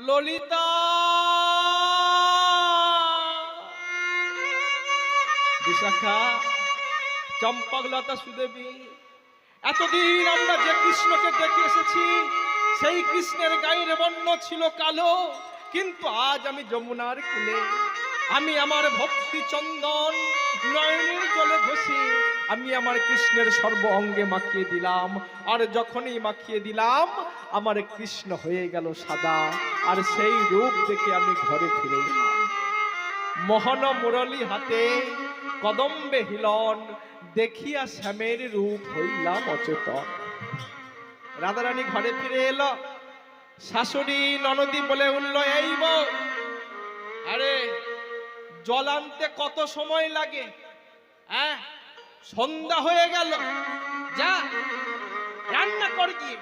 ললিতা বিশাখা চম্পকলতা সুদেবী, এতদিন আমরা যে কৃষ্ণকে দেখে এসেছি সেই কৃষ্ণের গায়ের বর্ণ ছিল কালো, কিন্তু আজ আমি যমুনার কূলে আমি আমার ভক্তি চন্দন নয়নের জলে ঘষে আমি আমার কৃষ্ণের সর্ব অঙ্গে মাখিয়ে দিলাম। আর যখনই মাখিয়ে দিলাম আমার কৃষ্ণ হয়ে গেল সাদা। আর সেই রূপ দেখে আমি ঘরে ফিরে গেলাম। মোহন মুরলী হাতে কদম্বে হিলন, দেখিয়া শ্যামের রূপ হইলাম অচেতন। রাধারানী ঘরে ফিরে এলো। শাশুড়ি ননদি বলে উঠল, এই বউ, আরে জল আনতে কত সময় লাগে? হ্যাঁ, সন্ধ্যা হয়ে গেল, যা রান্না কর গিয়ে।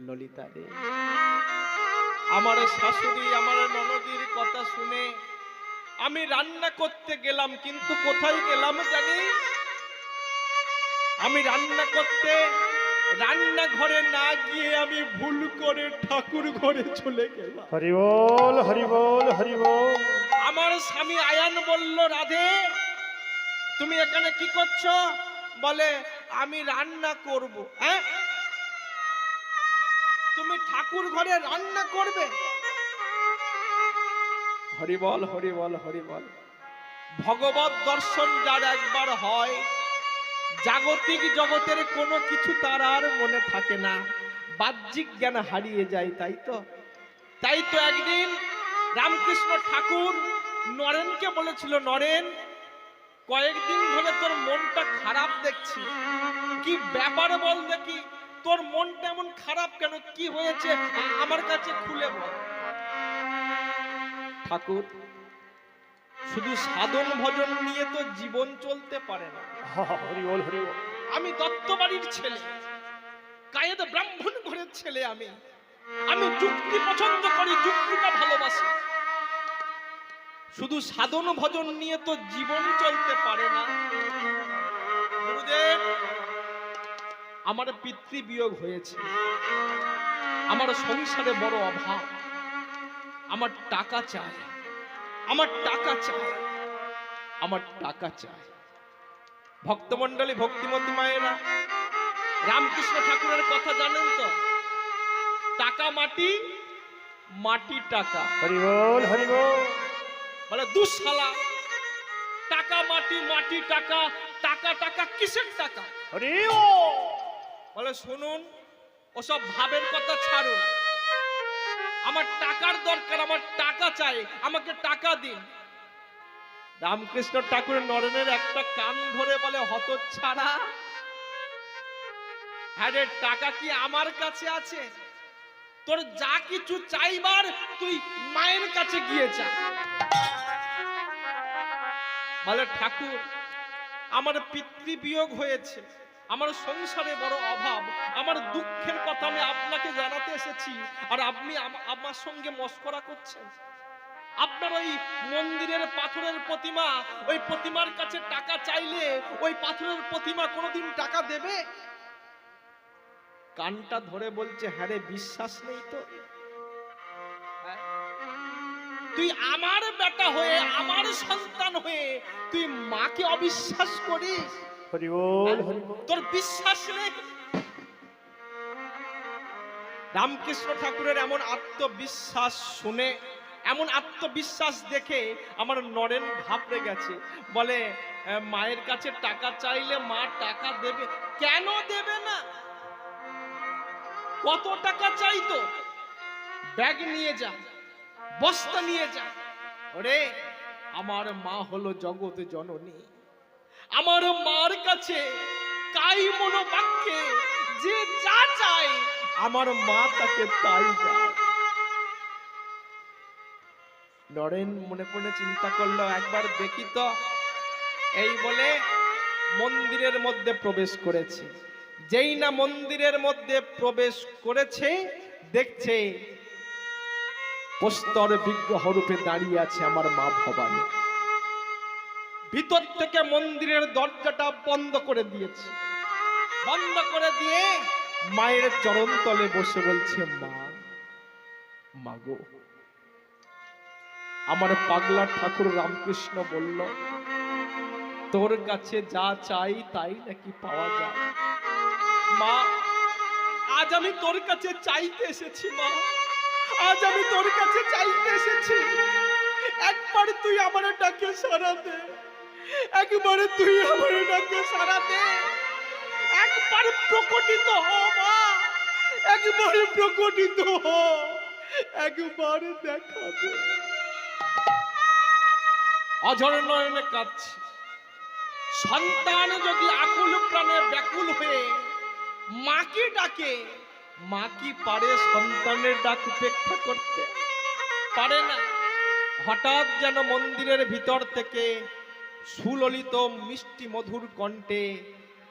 ললিতা রে, আমার শাশুড়ি আমার ননদির কথা শুনে আমি রান্না করতে গেলাম, কিন্তু কোথায় গেলাম জানিস? আমি রান্না করতে রান্নাঘরে না গিয়ে আমি ভুল করে ঠাকুর ঘরে চলে গেলাম। হরি বল, হরি বল, হরি বল। আমার স্বামী আয়ান বলল, রাধে তুমি এখানে কি করছো? বলে, আমি রান্না করব। হ্যাঁ, তুমি ঠাকুর ঘরে রান্না করবে? হরি বল, হরি বল, হরি বল। ভগবত দর্শন যার একবার হয়, জাগতিক জগতের কোনো কিছু তার আর মনে থাকে না, বাহ্যিক জ্ঞান হারিয়ে যায়। তাই তো একদিন রামকৃষ্ণ ঠাকুর নরেনকে বলেছিল, নরেন কয়েকদিন ধরে তোর মনটা খারাপ দেখছি, কি ব্যাপার বল দেখি, তোর মনটা এমন খারাপ কেন, কি হয়েছে আমার কাছে খুলে বল। ঠাকুর, শুধু সাধন ভজন নিয়ে তো জীবন চলতে পারে না। হরি বল, হরি বল। আমি দত্ত বাড়ির ছেলে, কায়েদ ব্রাহ্মণ ঘরের ছেলে। আমি যুক্তি পছন্দ করি, যুক্তিটা ভালোবাসি। শুধু সাধন ভজন নিয়ে তো জীবন চলতে পারে না। গুরুদেব, আমার পিতৃবিয়োগ হয়েছে, আমার সংসারে বড় অভাব, আমার টাকা চাই, আমার টাকা চাই, আমার টাকা চাই। ভক্তমন্ডলী, ভক্তিমতী মায়েরা, রামকৃষ্ণ ঠাকুরের কথা জানেন তো? টাকা মাটি, মাটি টাকা। হরি বল, হরি বল। বলে দুঃশালা, টাকা মাটি, মাটি টাকা, টাকা টাকা কিসের টাকা? হরি বল। বলে শুনুন, ওসব ভাবের কথা ছাড়ুন, আমার টাকার দরকার, আমার টাকা চাই, আমাকে টাকা দিন। রামকৃষ্ণ ঠাকুরের নরেনের একটা কান ধরে বলে, হতচ্ছাড়া, আরে টাকা কি আমার কাছে আছে? তোর যা কিছু চাইবার তুই মায়ের কাছে গিয়ে চা। বলে, ঠাকুর আমার পিতৃবিয়োগ হয়েছে, আমার সংসারে বড় অভাব, আমার দুঃখের কথা আমি আপনাকে জানাতে এসেছি, আর আপনি আমার সঙ্গে মস্করা করছেন। আপনার ওই মন্দিরের পাথরের প্রতিমা, ওই প্রতিমার কাছে টাকা চাইলে ওই পাথরের প্রতিমা কোনোদিন টাকা দেবে? কানটা ধরে বলছে, হ্যাঁ রে, বিশ্বাস নেই তো? তুই আমার বেটা হয়ে, আমার সন্তান হয়ে তুই মাকে অবিশ্বাস করিস? হরি বল, হরি বল। তোর বিশ্বাস নেই? রামকৃষ্ণ ঠাকুরের এমন আত্মবিশ্বাস শুনে, এমন আত্মবিশ্বাস দেখে আমার নরেন ঘাবড়ে গেছে। বলে, মায়ের কাছে টাকা চাইলে মা টাকা দেবে? কেন দেবে না? কত টাকা চাইতো? ব্যাগ নিয়ে যা, বস্তা নিয়ে যা। ওরে, আমার মা হলো জগৎ জননী, আমার মার কাছে কাই মনোবাক্যে যে যা চায় আমার মা তাকে তাই দেয়। নরেন মনে মনে চিন্তা করলো, একবার দেখি তো। এই বলে মন্দিরের মধ্যে প্রবেশ করেছে। যেই না মন্দিরের মধ্যে প্রবেশ করেছে, দেখছে প্রস্তর বিগ্রহ রূপে দাঁড়িয়ে আছে আমার মা ভবানী। ভিতর থেকে মন্দিরের দরজাটা বন্ধ করে দিয়েছে। বন্ধ করে দিয়ে মায়ের চরণ তলে বসে বলছে, মা মাগো, আমার পাগলা ঠাকুর রামকৃষ্ণ বলল তোর কাছে যা চাই তাই নাকি পাওয়া যায়। মা, আজ আমি তোর কাছে চাইতে এসেছি। মা, আজ আমি তোর কাছে চাইতে এসেছি। একবার তুই আমার ডাকে সাড়া দে, একবার তুই আমার ডাকে সাড়া দে, একবার প্রকটিত হ মা, একবার প্রকটিত হ, একবার দেখা দে। অঝর নয়নে কাঁদছে। সন্তান যদি আকুল প্রাণে ব্যাকুল হয়ে মাকে ডাকে, মা কি পারে সন্তানের ডাক উপেক্ষা করতে? পারে না। হঠাৎ যেন মন্দিরের ভিতর থেকে সুললিত মিষ্টি মধুর কণ্ঠে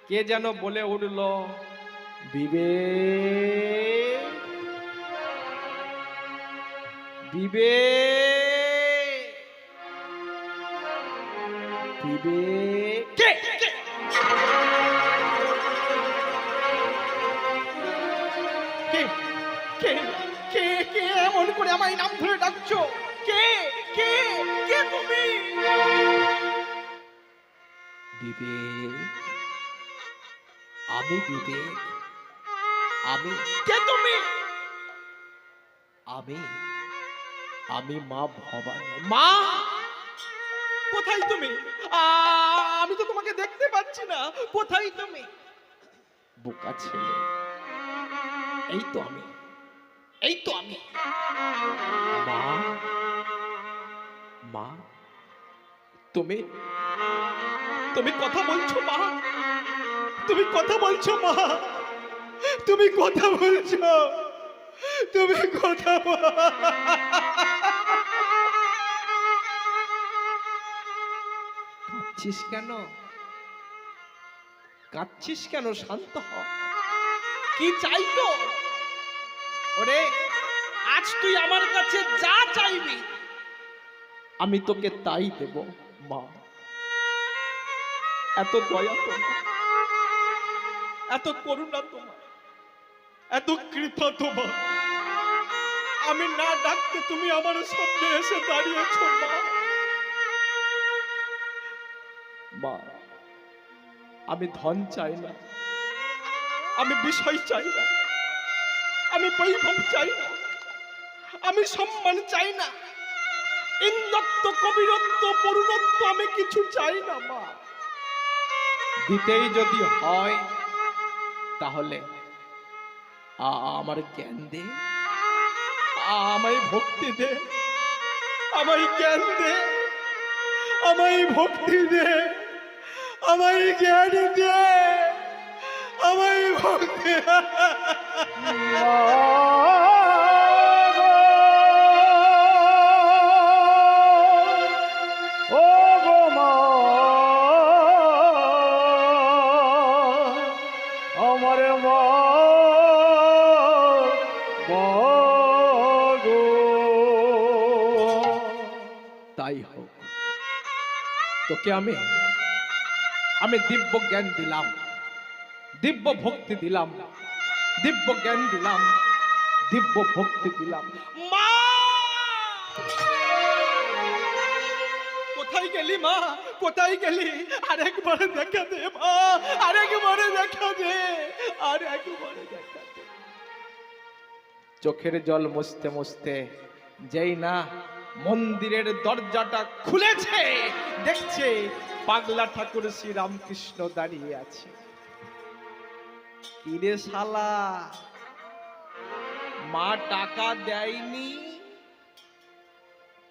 কে যেন বলে উঠল, বিবেক, বিবেক, বিবেক। কে কে কে কে কে এমন করে আমায় নাম ধরে ডাকছো? কে কে কে তুমি? বিবেক, আমি বিবেক। আমি কে তুমি? আমি আমি মা ভবানী। মা, কোথায় তুমি? আমি তো তোমাকে দেখতে পাচ্ছি না। কোথায় তুমি? বোকা ছেলে, এই তো আমি, এই তো আমি। মা, মা, তুমি তুমি কথা বলছো মা? তুমি কথা বলছো মা? তুমি কথা বলছো? তুমি কথা কাঁদছিস কেন? কাঁদছিস কেন? শান্ত হ। কি চাই তো? ওরে, আজ তুই আমার কাছে যা চাইবি আমি তোকে তাই দেব। মা, এত দয়া তোমার, এত করুণা তোমার, এত কৃপা তোমার। আমি না ডাকতে তুমি আমার সামনে এসে দাঁড়িয়েছ। মা, মা, আমি ধন চাই না, আমি বিষয় চাই না, আমি বৈভব চাই না, আমি সম্মান চাই না, ইন্দ্রত্ব, কবিরত্ব, পূর্ণত্ব আমি কিছু চাই না। মা, দিতেই যদি হয় তাহলে আমার জ্ঞান দে, আমায় ভক্তি দে, আমায় জ্ঞান দে, আমায় ভক্তি দে, আমায় জ্ঞান দে, আমায় ভক্তি। ও গো মা, আমার মা গো। তাই হোক, তোকে আমি দিব্য জ্ঞান দিলাম, দিব্য ভক্তি দিলাম, দিব্য জ্ঞান দিলাম, দিব্য ভক্তি দিলাম। মা, কোথায় গেলি মা? কোথায় গেলি? আরেকবার দেখা দে মা, আরেকবার দেখা দে, আরেকবার দেখা দে। চোখের জল মুছতে মুছতে যেই না মন্দিরের দরজাটা খুলেছে, দেখছে পাগলা ঠাকুর শ্রী রামকৃষ্ণ দাঁড়িয়ে আছে। কিরে শালা, মা টাকা দেয়নি?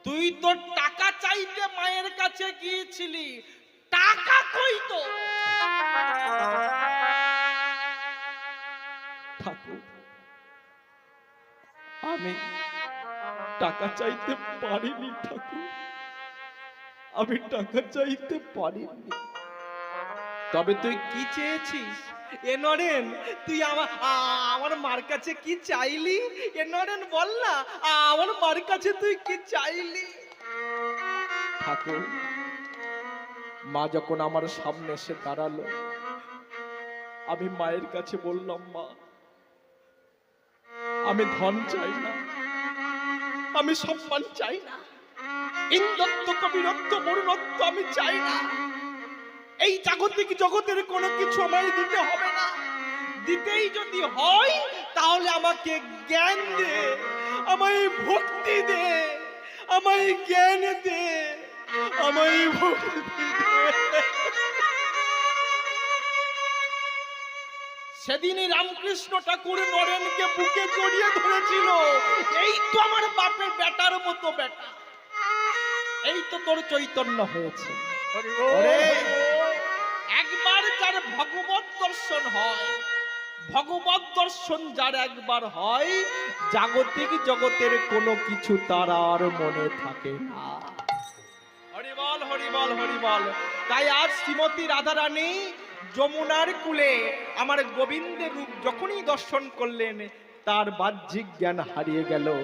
তুই তো টাকা চাইতে মায়ের কাছে গিয়েছিলি, টাকা কই তো? ঠাকুর, আমি টাকা চাইতে পারিনি ঠাকুর, আমি টাকা চাইতে পারিনি। তবে তুই কি চেয়েছিস? এ নরেন, তুই আমার মার কাছে কি চাইলি? এ নরেন, বল না, আমার মার কাছে তুই কি চাইলি? ঠাকুর, মা যখন আমার সামনে এসে দাঁড়ালো, আমি মায়ের কাছে বললাম, মা, আমি ধন চাই না, আমি সম্মান চাই না, ইন্দত্ব কবিরত্ব বরুণত্ব আমি চাই না। এই জাগতিক জগতের কোনো কিছু আমায় দিতে হবে না। দিতেই যদি হয় তাহলে আমাকে জ্ঞান দে, আমায় ভক্তি দে, আমায় জ্ঞান দে, আমায় ভক্তি দে। সেদিনই রামকৃষ্ণ ঠাকুর নরেনকে বুকে জড়িয়ে ধরেছিল, এই তো আমার বাপের বেটার মতো বেটা, এই তো তোর চৈতন্য হয়েছে। ওরে, একবার যার ভগবত দর্শন হয়, ভগবত দর্শন যার একবার হয়, জাগতিক জগতের কোনো কিছু তার আর মনে থাকে না। হরিবল হরিবল হরিবল। তাই আজ শ্রীমতী রাধারানী যমুনার কূলে আমার গোবিন্দের রূপ যখনই দর্শন করলেন, তার বাহ্যিক জ্ঞান হারিয়ে গেল।